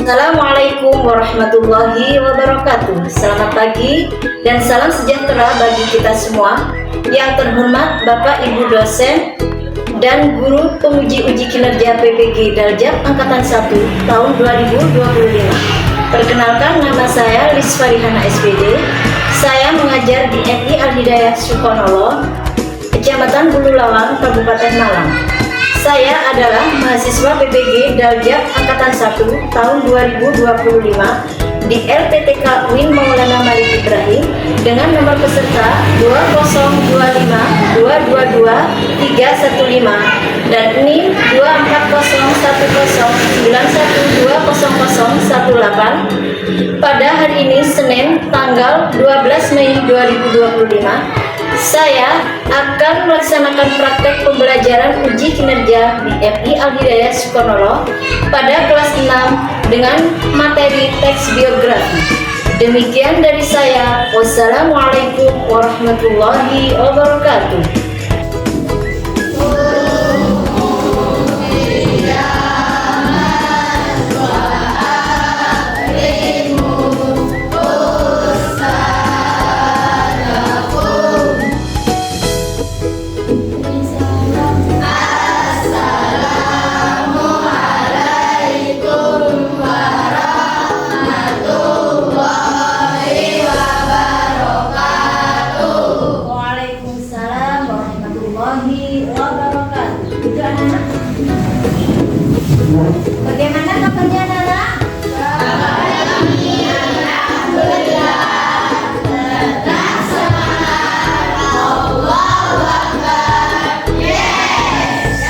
Assalamualaikum warahmatullahi wabarakatuh. Selamat pagi dan salam sejahtera bagi kita semua. Yang terhormat Bapak Ibu dosen dan guru penguji uji kinerja PPG Daljab Angkatan 1 tahun 2025. Perkenalkan, nama saya Lis Farihana SPD. Saya mengajar di MI Al-Hidayah Sukonoloh, Kecamatan Bululawang, Kabupaten Malang. Saya adalah mahasiswa PPG Daljab Angkatan 1 tahun 2025 di LPTK UIN Maulana Malik Ibrahim dengan nomor peserta 2025222 dan NIM 2401091200018 pada hari ini Senin tanggal 12 Mei 2025. Saya akan melaksanakan praktek pembelajaran uji kinerja di MI Al-Hidayah Sukonoloh pada kelas 6 dengan materi teks biografi. Demikian dari saya. Wassalamualaikum warahmatullahi wabarakatuh. Bagaimana kabarnya anak-anak? Tetap semangat. Allahu Akbar. Yes.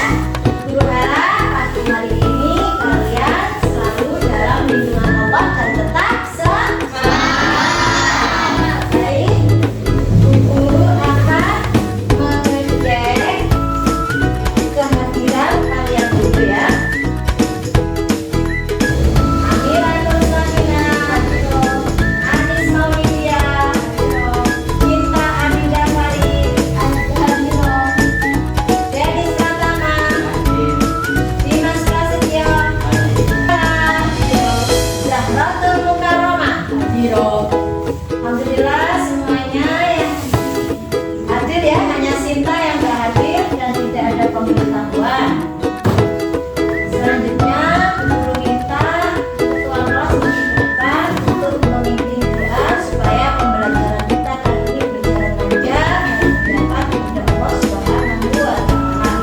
Guru harap pagi hari ini kalian selalu dalam lindungan Allah dan tetap semangat. Baik, guru akan mengecek kehadiran kalian dulu ya. Alhamdulillah semuanya yang hadir ya, hanya Sinta yang gak hadir dan tidak ada pemberitahuan. Selanjutnya guru minta ketua kelas mengingatkan untuk memimpin doa supaya pembelajaran kita kali ini berjalan lancar dan dapat kepada Allah Subhanahu wa Ta'ala.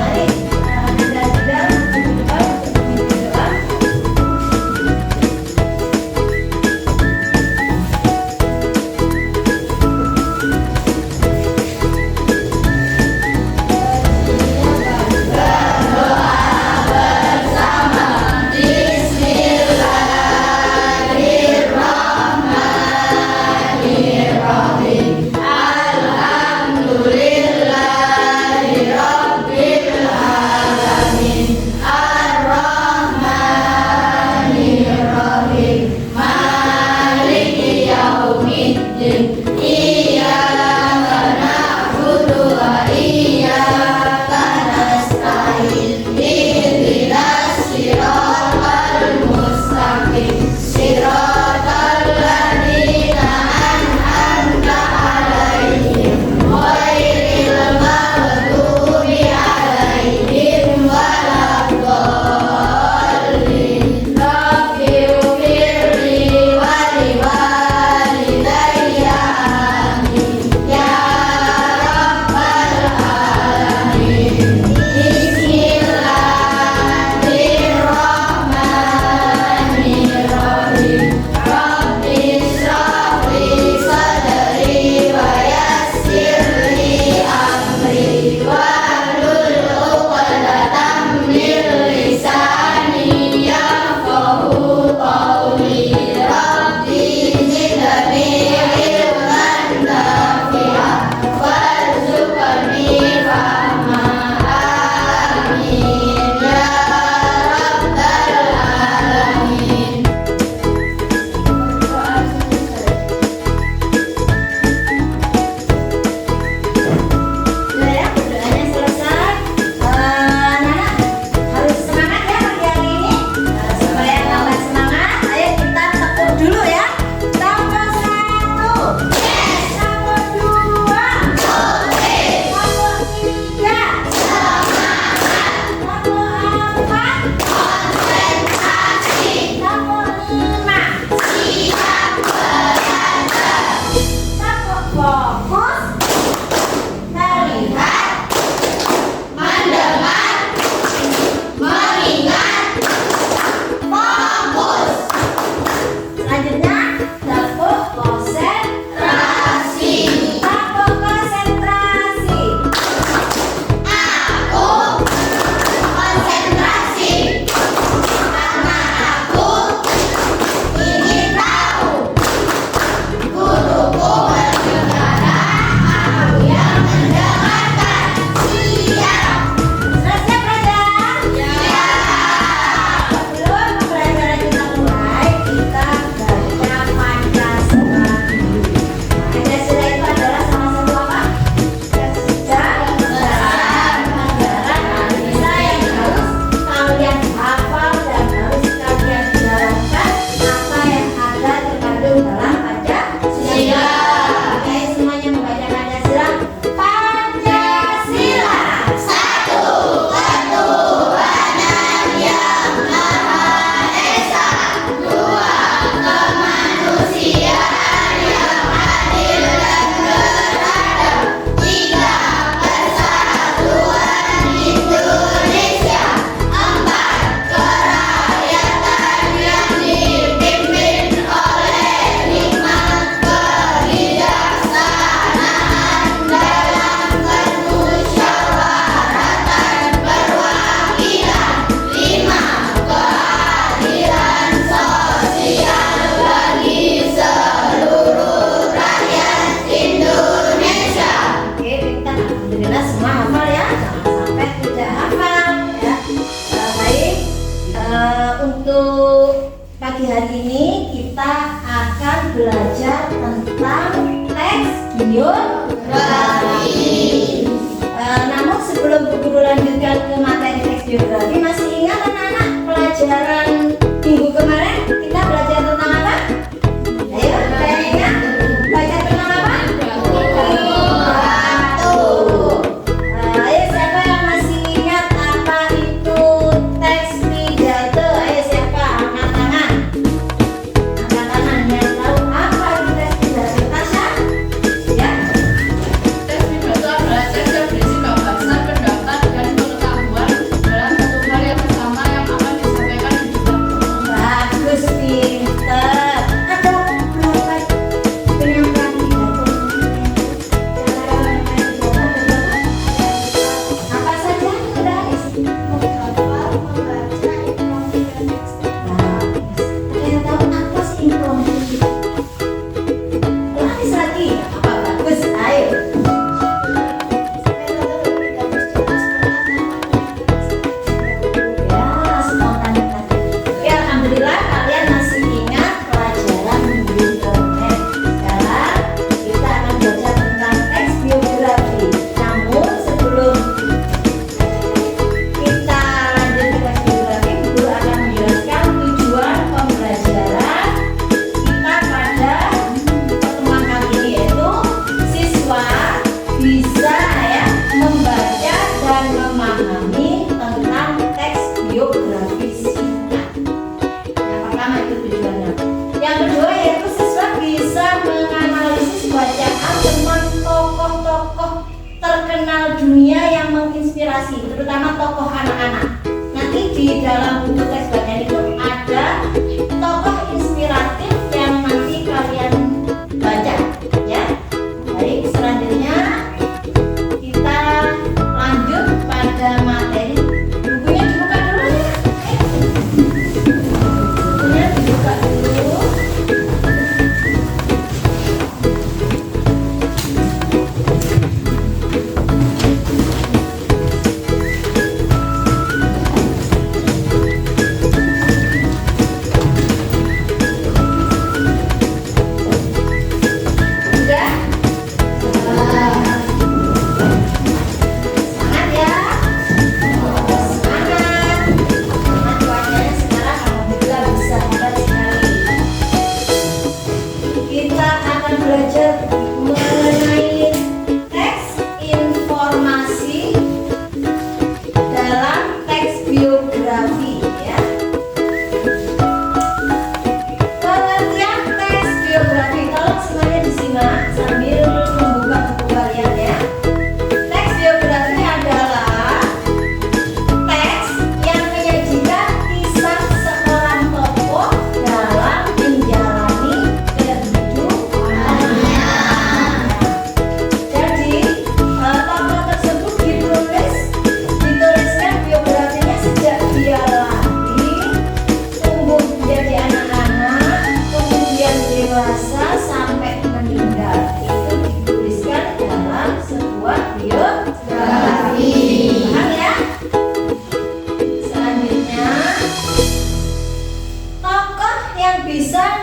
Mari kita tidak untuk memimpin doa. inspirasi, terutama tokoh anak-anak. Nanti di dalam buku teks bagian itu ada tokoh inspiratif yang nanti kalian baca, ya. Baik, selanjutnya kita lanjut pada materi. Bukunya dibuka dulu ya. Bukunya dibuka dulu.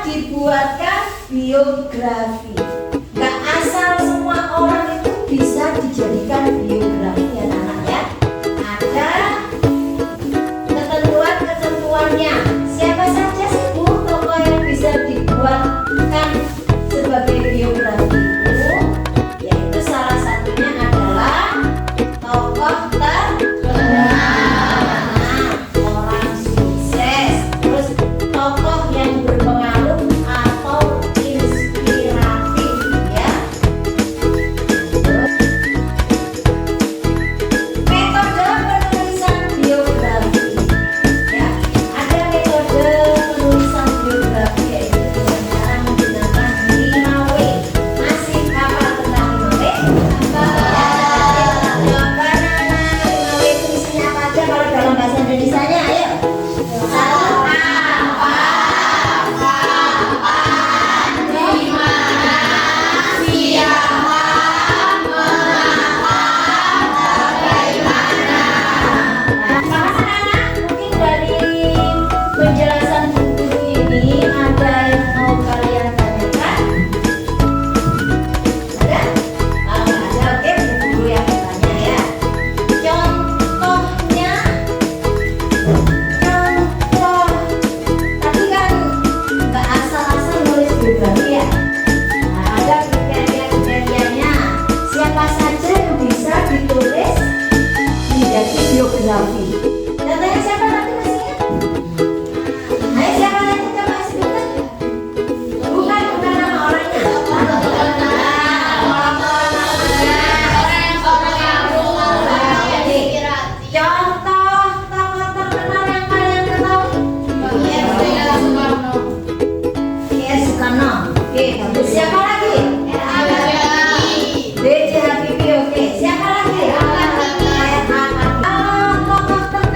Dibuatkan biografi. Gak asal semua orang itu bisa dijadikan biografi, anak-anak ya. Ada ketentuan-ketentuannya. Siapa saja sih Bu tokoh yang bisa dibuatkan sebagai biografi itu? Yaitu salah satunya adalah tokoh terkenal, orang sukses, terus tokoh yang berpengaruh atau inspiratif ya. Metode penulisan biografi ya. Ada metode penulisan biografi yaitu dengan cara menggunakan 5W. Masih hafal tentang 5W? Jawaban anak 5W itu isinya apa aja kalau dalam bahasa Indonesianya? Ayo. Mungkin dari penjelasan buku ini ada yang mau kalian tanyakan? Ada? Kalau ada, oke, buku yang bertanya ya. Contohnya, tapi kan nggak asal-asal nulis biografi ya. Nah, ada kriteria-kriterianya. Siapa saja yang bisa ditulis menjadi biografi? Contohnya siapa nanti masih ingat? Ayo siapa nanti coba sebutkan? Bukan nama orangnya. Contoh tokoh terkenal yang kalian ketahui. Soekarno. Oke, bagus. Siapa lagi? B.J. Habibie. Oke, siapa lagi? Tokoh terkenal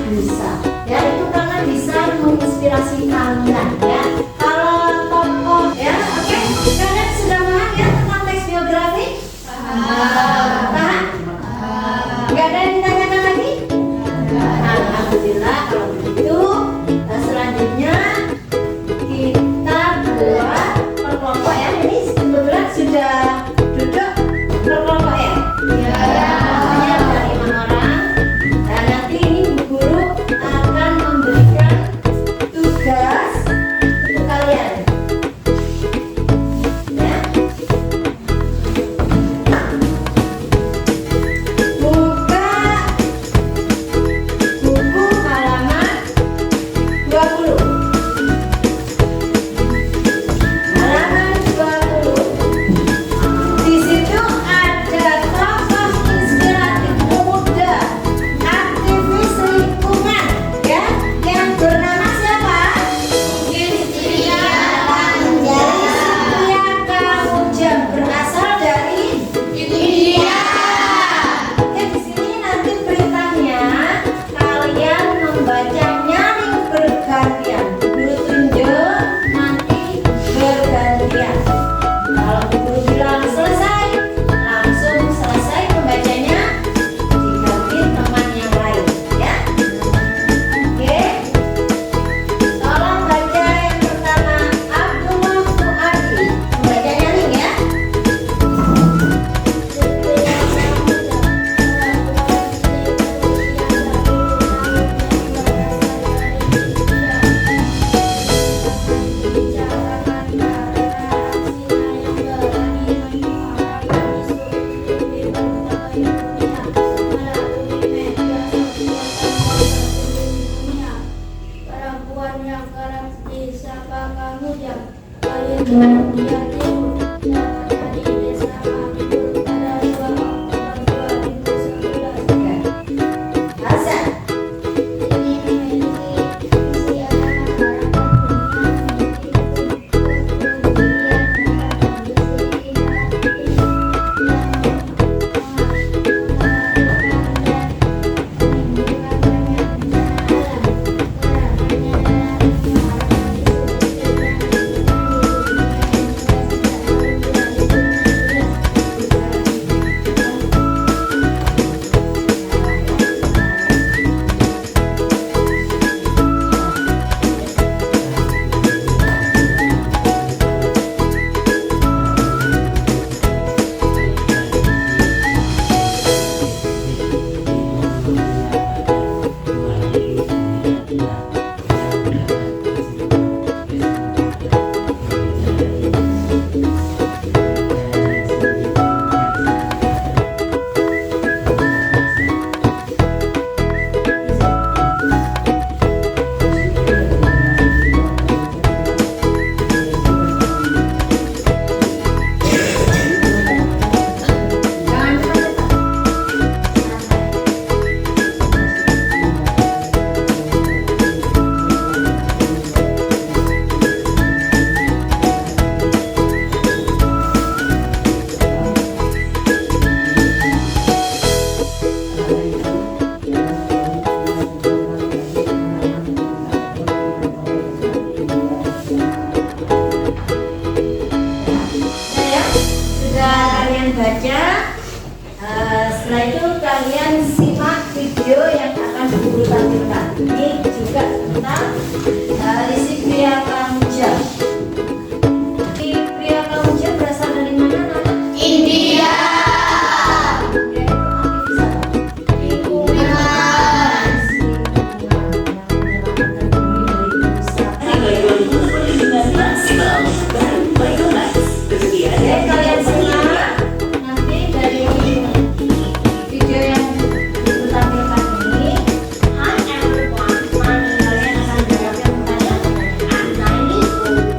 bisa. Ya, itu karena bisa menginspirasi kalian ya. Kalau tokoh ya, oke. Kalian sudah paham ya tentang teks biografi? Paham? Gak ada yang ditanyakan lagi? Alhamdulillah kalau begitu. Selanjutnya kita buat perkelompok ya. Ini kebetulan sudah duduk perkelompok ya? Iya. Namanya ada 5 orang. Dan nanti ini Bu Guru akan memberikan tugas untuk kalian. Ya. Buka buku halaman 20. Halaman 20. Di situ ada tokoh inspiratif muda, aktivis lingkungan, ya, yang bernama siapa? Cynthia Kamujam, berasal dari India. Oke, di sini nanti beritanya kalian membacanya bergantian. Guru tunjuk nanti bergantian. Kalau guru bilang selesai, langsung selesai membacanya, diganti teman yang lain, ya. Oke. Tolong baca yang pertama, Abdullah Fuadi. Membacanya nih ya. Perempuan yang kerap disapa kamu yang lahir dan dia timur namanya di desa Makmur pada 2 Oktober 2011. Hasan. Ini memiliki usia yang masyarakat dunia memiliki kemudian baca. Setelah itu kalian simak video yang akan Guru tampilkan. Ini juga tentang isi Pria Kamujam. Pria Kamujam berasal dari mana, Nana? India. Kalian simak nanti dari video yang Guru tampilkan ini. Hi everyone, kalian akan jawab pertanyaan. I'm 9 years old.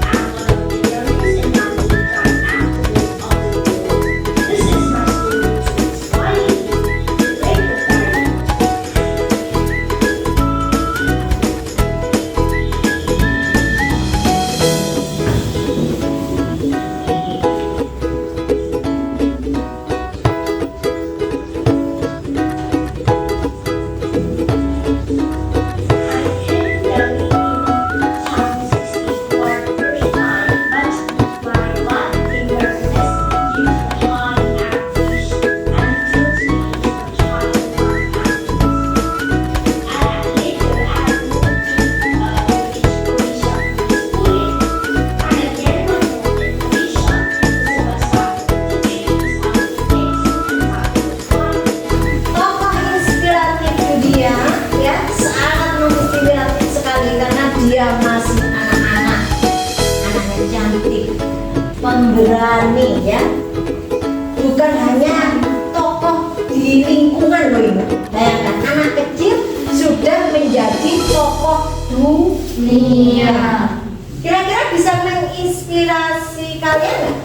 menjadi tokoh dunia. Kira-kira bisa menginspirasi kalian nggak?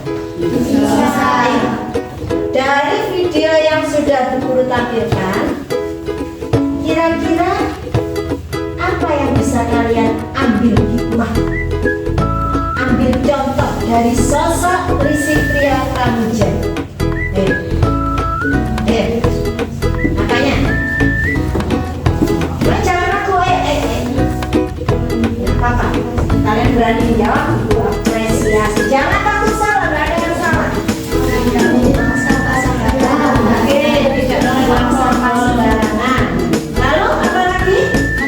Bisa. Dari video yang sudah Bu Guru tampilkan, kira-kira apa yang bisa kalian ambil hikmah, ambil contoh dari sosok Rizky Pria Pramuja? Makanya jangan aku apa? Kalian berani jawab, Bu apresiasi. Jangan takut salah, nggak ada yang salah. Oke, tidak membuang sampah sembarangan. Lalu apa lagi?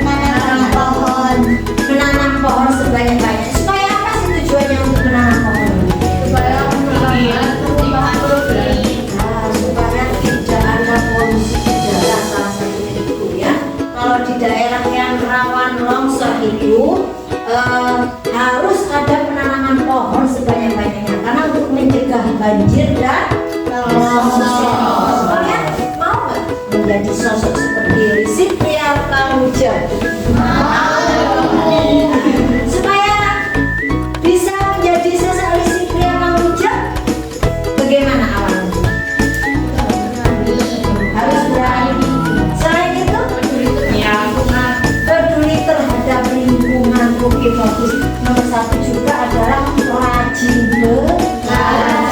Menanam pohon. Menanam pohon sebanyak-banyaknya. Supaya apa sih tujuannya untuk menanam pohon? Supaya supaya tidak ada polusi udara, salah satunya itu ya. Kalau di daerah yang rawan longsor itu harus ada penanaman pohon sebanyak-banyaknya karena untuk mencegah banjir dan longsor. Kalian mau nggak menjadi sosok seperti Rizky Pria Pramuja? Supaya bisa menjadi sosok Rizky Pria Pramuja, bagaimana awalnya? Harus berani. Selain itu, peduli terhadap lingkungan. Oke, bagus. Nomor 1 juga adalah rajin belajar,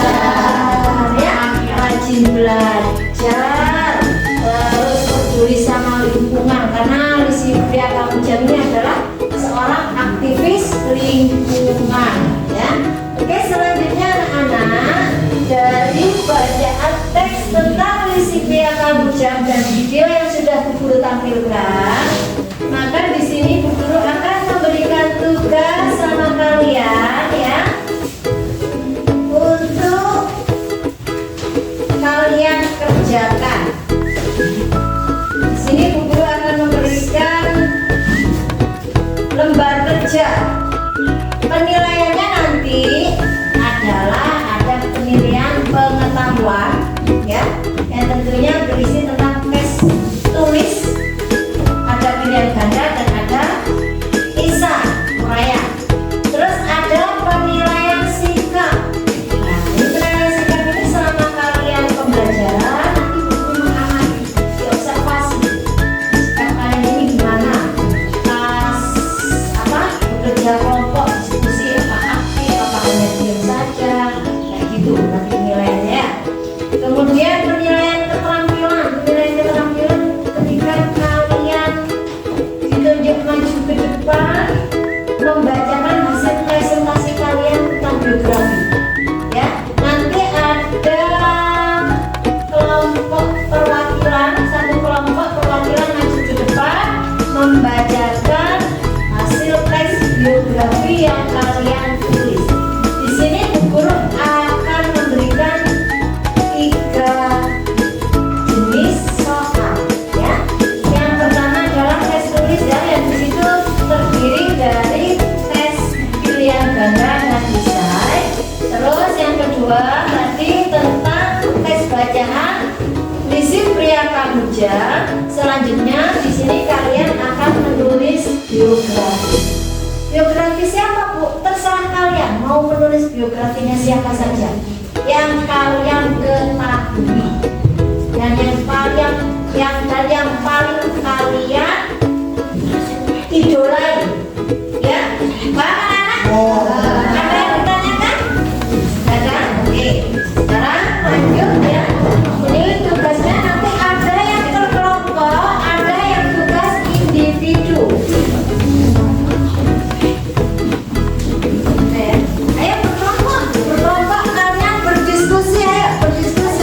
ya, rajin belajar. Terus peduli sama lingkungan karena Rizky Pria Pramuja ini adalah seorang aktivis lingkungan, ya. Oke, selanjutnya anak-anak, dari bacaan teks tentang Rizky Pria Pramuja dan video yang sudah Bu Guru tampilkan, maka di sini Bu Guru akan memberikan tugas sama kalian, ya, untuk kalian kerjakan. Di sini Bu Guru akan memberikan lembar kerja. Penilaiannya nanti adalah ada penilaian pengetahuan, ya, yang tentunya berisi tentang tes tulis, ada pilihan ganda dan ada isah uraian. Terus ada penilaian sikap. Nah, ini penilaian sikap ini selama kalian pembelajaran nanti Bu Guru mengamati, diobservasi sikap kalian ini gimana pas bekerja kelompok, diskusi, apa aktif, apa hanya diam saja, kayak gitu nanti penilaiannya, ya. Kemudian penilaian keterampilan ketika kalian ditunjuk maju ke depan membacakan hasil presentasi kalian tentang biografi, ya. Nanti ada kelompok perwakilan, satu kelompok perwakilan maju ke depan membacakan hasil tes biografi yang kalian tulis. Di sini Bu Guru akan memberikan 3 jenis soal, ya. Yang pertama adalah tes tulis, ya, yang di situ terdiri dari tes pilihan ganda dan esai. Terus yang kedua tadi tentang tes bacaan Rizky Pria Pramuja. Selanjutnya di sini kalian akan menulis biografi. Biografi siapa, Bu? Terserah kalian mau menulis biografinya siapa saja yang kalian ketahui dan yang paling kalian idolai, ya. Paham anak-anak? Ada yang ditanyakan? Ada? Oke. Sekarang lanjut, ya. Ini tugasnya nanti ada yang berkelompok, ada yang tugas individu. Ayo berkelompok kalian berdiskusi, ayo berdiskusi.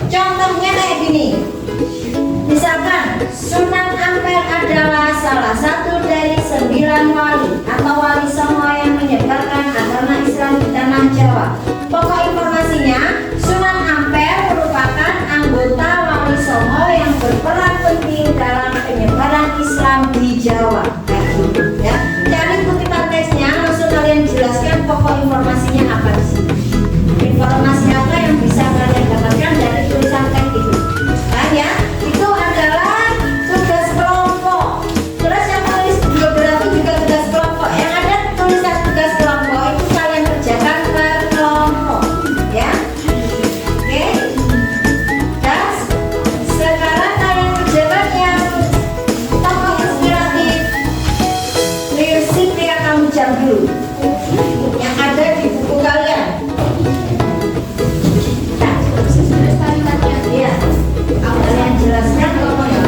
Contohnya kayak gini. Misalkan Sunan Ampel adalah salah satu dari 9 wali atau wali songo yang menyebarkan agama Islam di tanah Jawa. Pokok informasinya, Sunan Ampel merupakan anggota wali songo yang berperan penting dalam penyebaran Islam di Jawa. Kayak gitu ya. Cari kutipan teksnya, langsung kalian jelaskan pokok informasinya apa di sini. Informasi apa yang bisa kalian dapatkan dari tulisan teks itu? Kan ya? Itu adalah tugas kelompok. Terus yang tulis biografi juga tugas kelompok. Yang ada tulisan tugas kelompok itu kalian kerjakan per kelompok, ya. Oke. Dan sekarang kalian kerjakan yang tokoh inspiratif Liu Sipria Kamujang dulu, yang ada di buku kalian. Iya. Kalian jelaskan tokoh yang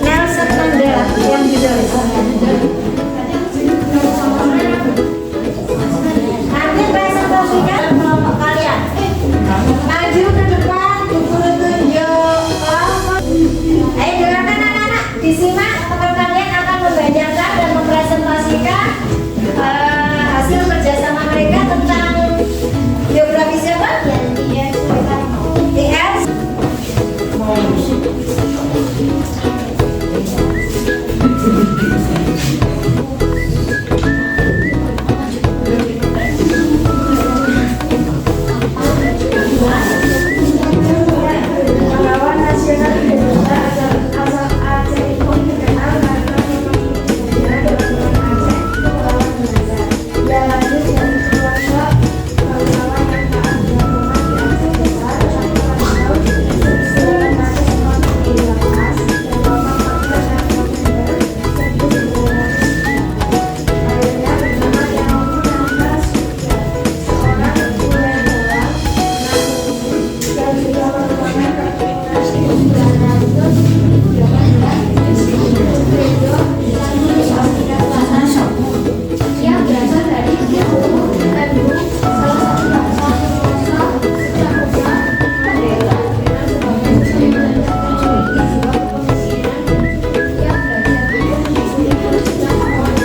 Nelson Mandela yang ditulis. Nanti presentasikan kelompok kalian. Maju ke depan, guru tunjuk kelompok. Ayo dengarkan anak-anak, disimak teman kalian akan membacakan dan mempresentasikan hasil kerjasama mereka tentang biografi siapa? T.S. Pahlawan nasional Indonesia asal Aceh itu dikenal karena memiliki keturunan Aceh, pahlawan Indonesia. Dia lahir dari keluarga pahlawan yang taat beragama di Aceh Besar pada tahun 1918 dan wafat pada 6 November 1900. Ayahnya bernama Yaumu Nafas Suja, seorang ibu yang dalam dan juga merupakan keturunan 1913 yang berasal dari Timur Tengah, salah satu bangsa penguasa sejak Musa Mandela dikenal sebagai sosok yang memiliki jiwa kepemimpinan yang belajar hidup di Universitas Monash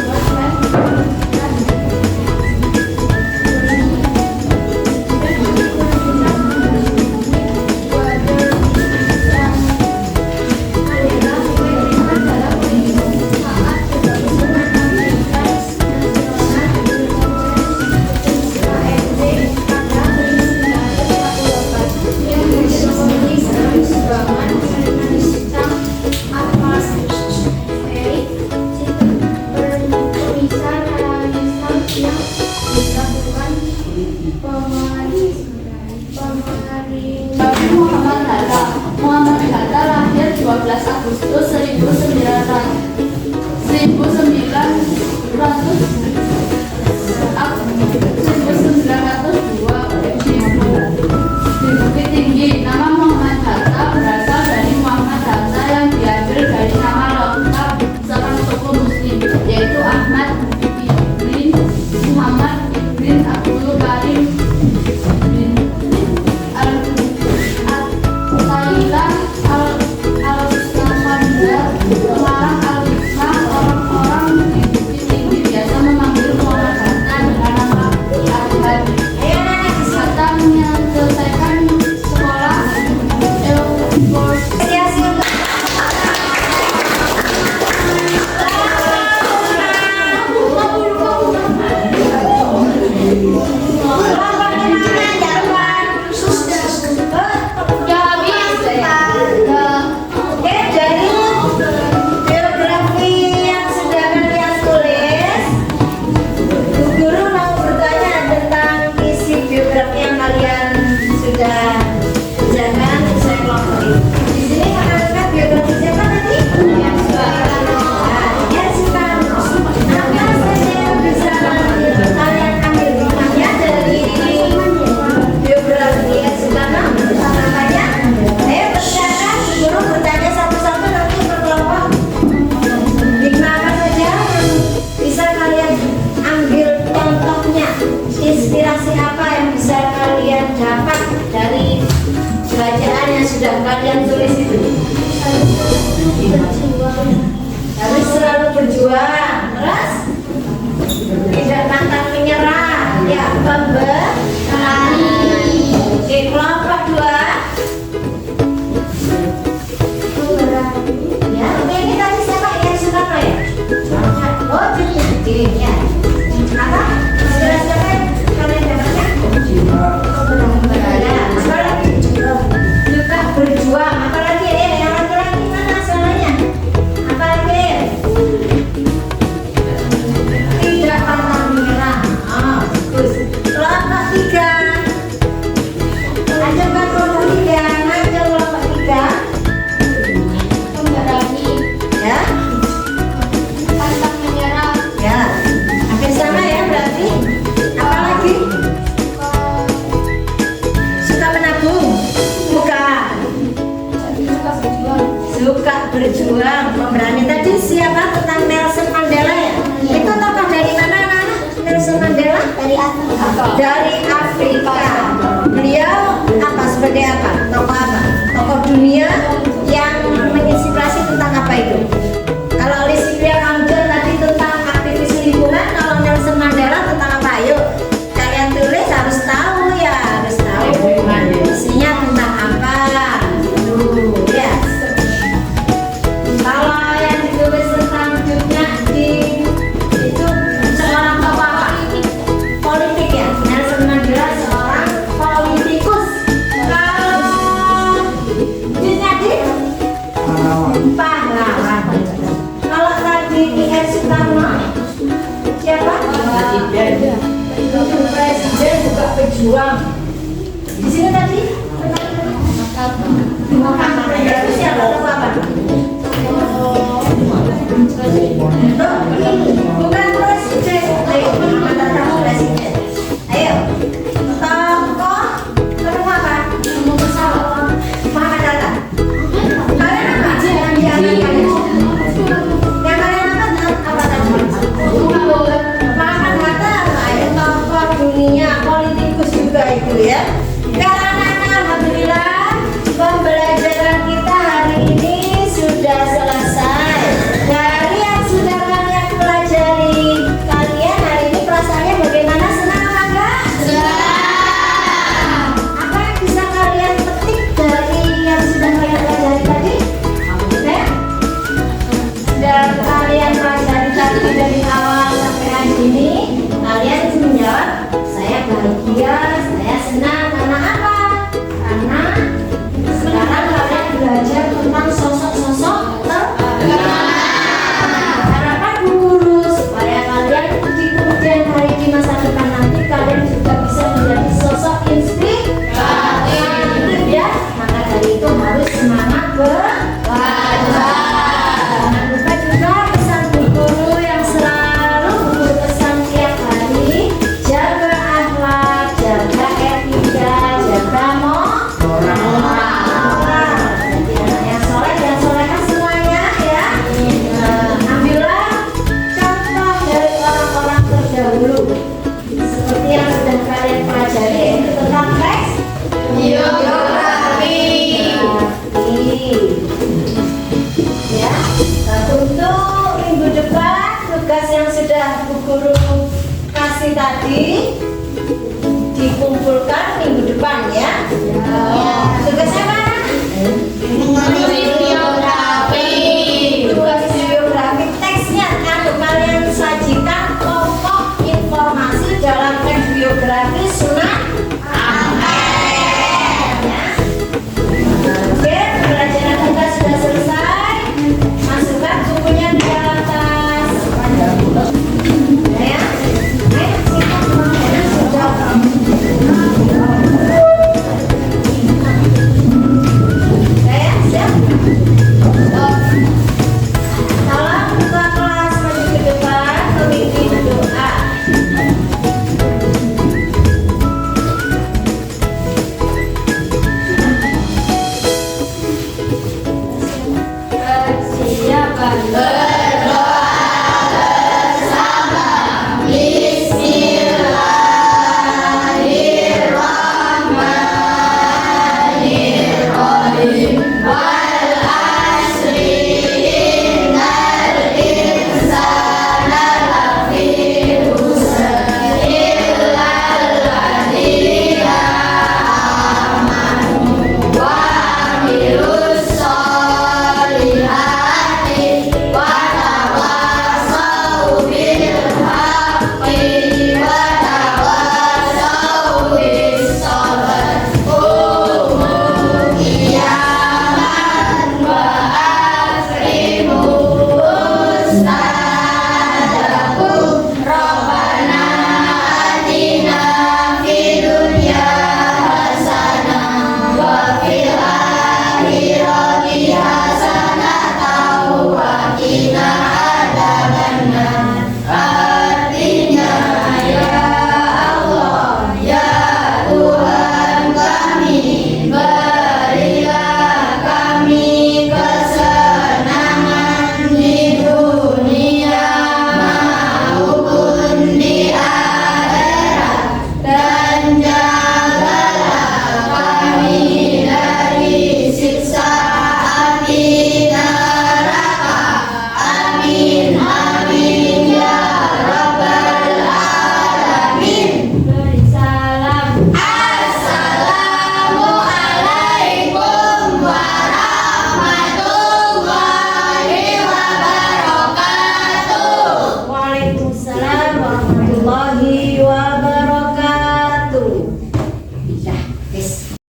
Muhammad Hatta lahir 12 Agustus 1902 di Bukit Tinggi. Nama Muhammad Hatta berasal dari Muhammad Hatta yang diambil dari nama lengkap seorang tokoh muslim, yaitu Ahmad ibn Muhammad ibn Abdul Karim bin Al-Utailah al-Samaniyah. sudah kalian tulis itu? Harus selalu berjuang, terus tidak pantang menyerah, ya berani. Oke, kelompok 2. Ya, oke, ini tadi siapa yang Soekarno ya? Oh, jadi ya. Apa? Sudah siapa kalian dapatnya? Ya, sekarang juga berjuang. Apalagi ya, yang laki-laki mana soalnya? Apalagi? Tidak pantang menyerah. Oh, bagus. Kelompok 3. Ayo kan kelompok 3. Ayo kelompok 3. Pemberani, Ya. pantang menyerah, Ya, hampir sama ya berarti. Apalagi? Suka menabung? Bukan. Suka berjuang, pemberani. Tadi siapa tentang Nelson Mandela ya? Itu tokoh dari mana, Nana? Nelson Mandela? dari Afrika. Dari Afrika. Beliau apa sebagai apa? Tokoh apa? Tokoh dunia yang menginspirasi tentang apa itu? Kalau Olivia Ramjon tadi tentang aktivis lingkungan, kalau Nelson Mandela tentang apa? Ayo kalian tulis, harus tahu ya, harus tahu isinya tentang apa. Ya. Kalau yang ditulis tentang hidupnya itu seorang tokoh apa? Politik ya. Nelson Mandela seorang politikus. Kalau Junjadi pahlawan. Kalau tadi I.R. Soekarno siapa? Presiden juga pejuang. Di sini tadi itu siapa? Tokoh apa? Bukan presiden, mantan presiden. Ayo, tokoh kedua apa? Muhammad Hatta. Kalian apa? Yang kalian apa tadi? Muhammad Hatta, ayo tokoh dunia, politikus juga itu ya. Karena alhamdulillah pembelajaran kita hari ini sudah selesai. Dari yang sudah kalian pelajari, kalian hari ini perasaannya bagaimana? Senang apa enggak? Senang. Apa yang bisa kalian petik dari yang sudah kalian pelajari tadi? Oke? Sudah kalian pelajari tadi dari awal sampai hari ini, kalian bisa menjawab, saya bahagia, saya senang. Karena apa? Karena sekarang kalian belajar tentang sosok-sosok terkenal. Harapan guru supaya kalian di kemudian hari di masa depan nanti kalian juga bisa menjadi sosok inspiratif ya. Maka dari itu harus semangat belajar. Jangan lupa juga pesan bu guru yang selalu guru pesan tiap hari, jaga akhlak, jaga etika, jaga moral. Jadi anak yang soleh dan solehah semuanya ya. Ambillah contoh dari orang-orang terdahulu seperti yang sudah kalian pelajari, yaitu tentang teks biografi. Ya, untuk minggu depan tugas yang sudah bu guru kasih tadi